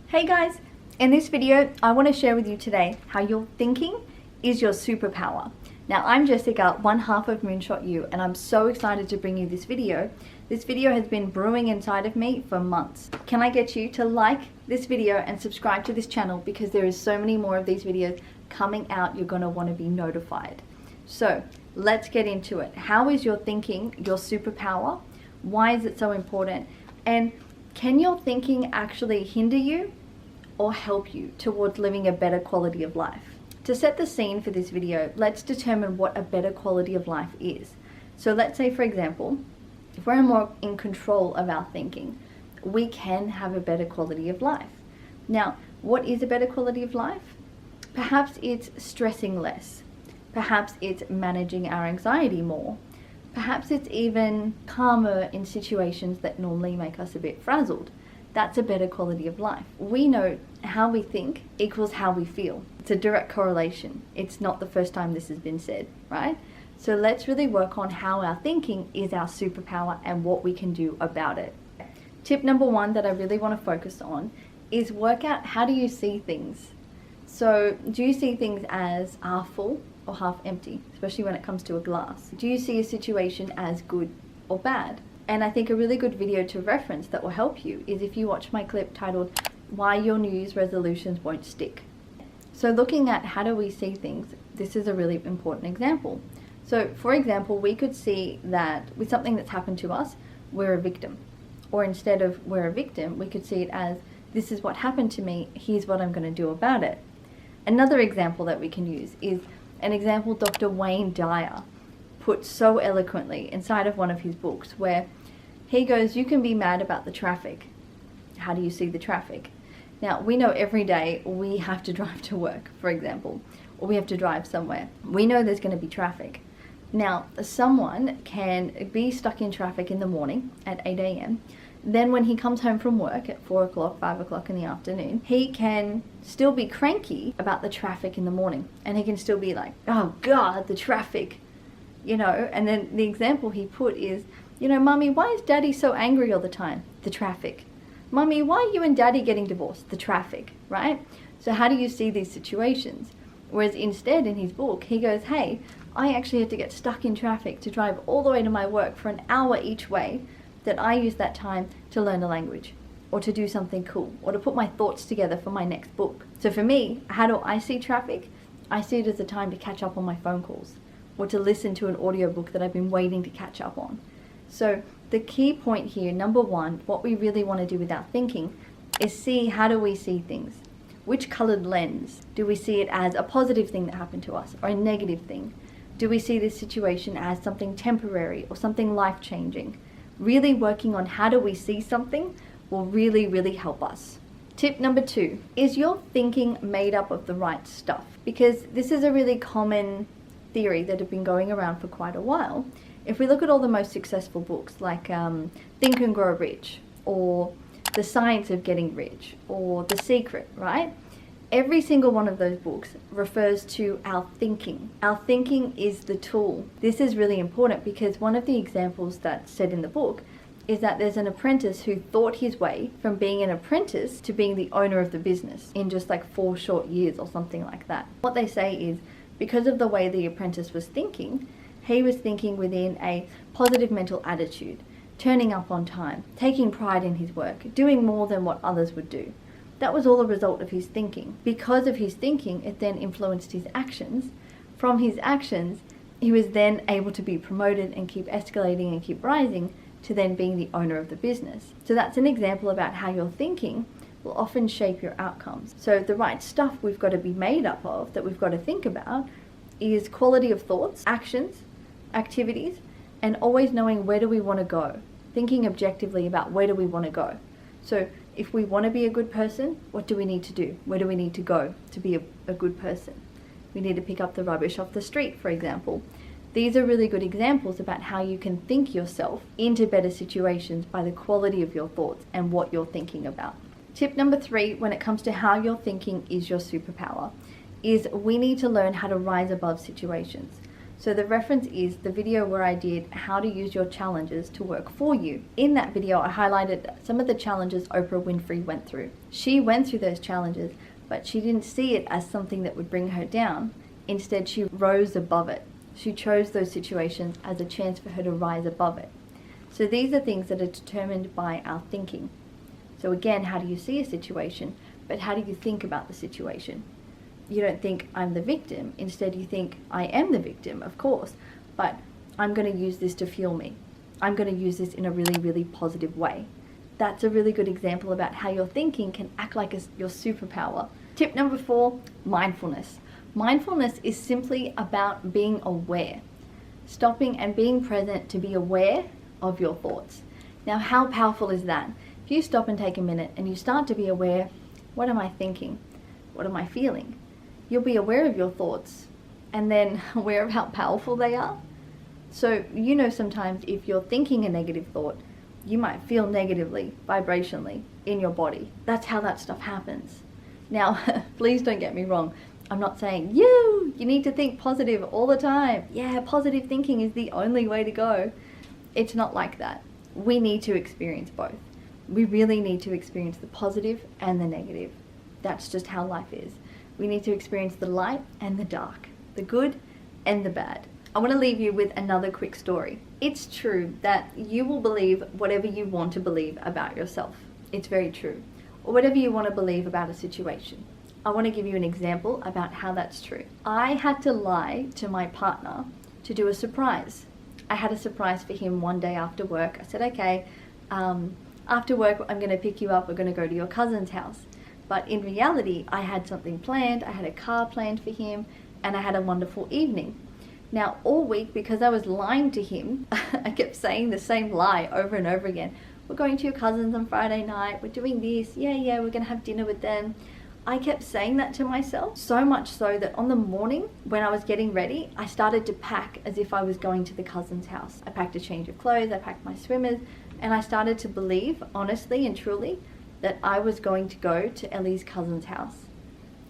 Hey guys, in this video I want to share with you today how your thinking is your superpower. Now I'm Jessica, one half of Moonshot U, and I'm so excited to bring you this video. This video has been brewing inside of me for months. Can I get you to like this video and subscribe to this channel, because there is so many more of these videos coming out. You're going to want to be notified. So let's get into it. How is your thinking your superpower? Why is it so important? And can your thinking actually hinder you or help you towards living a better quality of life? To set the scene for this video, let's determine what a better quality of life is. So let's say, for example, if we're more in control of our thinking, we can have a better quality of life. Now, what is a better quality of life? Perhaps it's stressing less. Perhaps it's managing our anxiety more. Perhaps it's even calmer in situations that normally make us a bit frazzled. That's a better quality of life. We know how we think equals how we feel. It's a direct correlation. It's not the first time this has been said, right? So let's really work on how our thinking is our superpower and what we can do about it. Tip number one that I really want to focus on is work out, how do you see things? So do you see things as half full or half empty, especially when it comes to a glass? Do you see a situation as good or bad? And I think a really good video to reference that will help you is if you watch my clip titled Why Your New Year's Resolutions Won't Stick. So looking at how do we see things, this is a really important example. So for example, we could see that with something that's happened to us, we're a victim. Or instead of we're a victim, we could see it as, this is what happened to me, here's what I'm going to do about it. Another example that we can use is an example Dr. Wayne Dyer put so eloquently inside of one of his books, where he goes, you can be mad about the traffic. How do you see the traffic? Now, we know every day we have to drive to work, for example, or we have to drive somewhere. We know there's going to be traffic. Now, someone can be stuck in traffic in the morning at 8 a.m. Then when he comes home from work at 4 o'clock, 5 o'clock in the afternoon, he can still be cranky about the traffic in the morning. And he can still be like, oh God, the traffic, you know. And then the example he put is, you know, Mummy, why is Daddy so angry all the time? The traffic. Mummy, why are you and Daddy getting divorced? The traffic, right? So how do you see these situations? Whereas instead in his book, he goes, hey, I actually had to get stuck in traffic to drive all the way to my work for an hour each way, that I use that time to learn a language or to do something cool or to put my thoughts together for my next book. So for me, how do I see traffic? I see it as a time to catch up on my phone calls or to listen to an audiobook that I've been waiting to catch up on. So the key point here, number one, what we really want to do with our thinking is see, how do we see things? Which colored lens? Do we see it as a positive thing that happened to us or a negative thing? Do we see this situation as something temporary or something life-changing? Really working on how do we see something will really, really help us. Tip number two, is your thinking made up of the right stuff? Because this is a really common theory that have been going around for quite a while. If we look at all the most successful books like Think and Grow Rich, or The Science of Getting Rich, or The Secret, right? Every single one of those books refers to our thinking. Our thinking is the tool. This is really important because one of the examples that's said in the book is that there's an apprentice who thought his way from being an apprentice to being the owner of the business in just like 4 short years or something like that. What they say is, because of the way the apprentice was thinking, he was thinking within a positive mental attitude, turning up on time, taking pride in his work, doing more than what others would do. That was all a result of his thinking. Because of his thinking, it then influenced his actions. From his actions, he was then able to be promoted and keep escalating and keep rising to then being the owner of the business. So that's an example about how your thinking will often shape your outcomes. So the right stuff we've got to be made up of, that we've got to think about, is quality of thoughts, actions, activities, and always knowing where do we want to go. Thinking objectively about where do we want to go. So if we want to be a good person, what do we need to do? Where do we need to go to be a good person? We need to pick up the rubbish off the street, for example. These are really good examples about how you can think yourself into better situations by the quality of your thoughts and what you're thinking about. Tip number 3, when it comes to how your thinking is your superpower, is we need to learn how to rise above situations. So the reference is the video where I did how to use your challenges to work for you. In that video, I highlighted some of the challenges Oprah Winfrey went through. She went through those challenges, but she didn't see it as something that would bring her down. Instead, she rose above it. She chose those situations as a chance for her to rise above it. So these are things that are determined by our thinking. So again, how do you see a situation? But how do you think about the situation? You don't think I'm the victim. Instead, you think I am the victim, of course, but I'm going to use this to fuel me. I'm going to use this in a really, really positive way. That's a really good example about how your thinking can act like your superpower. Tip number 4, mindfulness. Mindfulness is simply about being aware, stopping and being present to be aware of your thoughts. Now, how powerful is that? If you stop and take a minute and you start to be aware, what am I thinking? What am I feeling? You'll be aware of your thoughts and then aware of how powerful they are. So, sometimes if you're thinking a negative thought, you might feel negatively, vibrationally in your body. That's how that stuff happens. Now, please don't get me wrong. I'm not saying you need to think positive all the time. Yeah, positive thinking is the only way to go. It's not like that. We need to experience both. We really need to experience the positive and the negative. That's just how life is. We need to experience the light and the dark, the good and the bad. I want to leave you with another quick story. It's true that you will believe whatever you want to believe about yourself. It's very true. Or whatever you want to believe about a situation. I want to give you an example about how that's true. I had to lie to my partner to do a surprise. I had a surprise for him one day after work. I said, okay, after work I'm going to pick you up. We're going to go to your cousin's house. But in reality, I had something planned. I had a car planned for him and I had a wonderful evening. Now, all week, because I was lying to him, I kept saying the same lie over and over again. We're going to your cousins on Friday night. We're doing this. Yeah, we're going to have dinner with them. I kept saying that to myself, so much so that on the morning when I was getting ready, I started to pack as if I was going to the cousin's house. I packed a change of clothes, I packed my swimmers, and I started to believe, honestly and truly, that I was going to go to Ellie's cousin's house.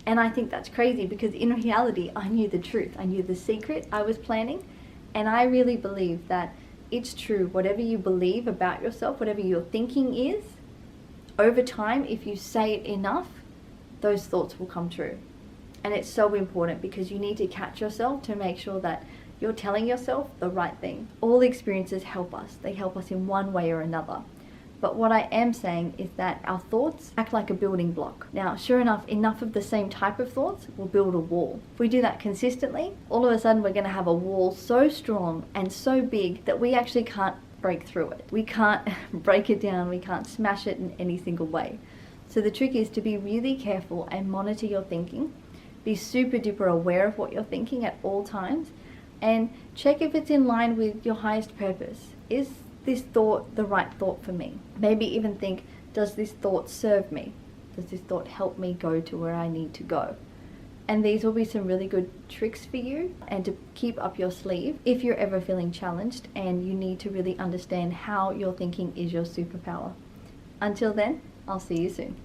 And I think that's crazy because in reality, I knew the truth. I knew the secret I was planning. And I really believe that it's true. Whatever you believe about yourself, whatever your thinking is, over time, if you say it enough, those thoughts will come true. And it's so important because you need to catch yourself to make sure that you're telling yourself the right thing. All experiences help us. They help us in one way or another. But what I am saying is that our thoughts act like a building block. Now, sure enough of the same type of thoughts will build a wall. If we do that consistently, all of a sudden we're going to have a wall so strong and so big that we actually can't break through it. We can't break it down. We can't smash it in any single way. So the trick is to be really careful and monitor your thinking. Be super duper aware of what you're thinking at all times and check if it's in line with your highest purpose. Is this thought the right thought for me? Maybe even think, does this thought serve me? Does this thought help me go to where I need to go? And these will be some really good tricks for you and to keep up your sleeve if you're ever feeling challenged and you need to really understand how your thinking is your superpower. Until then, I'll see you soon.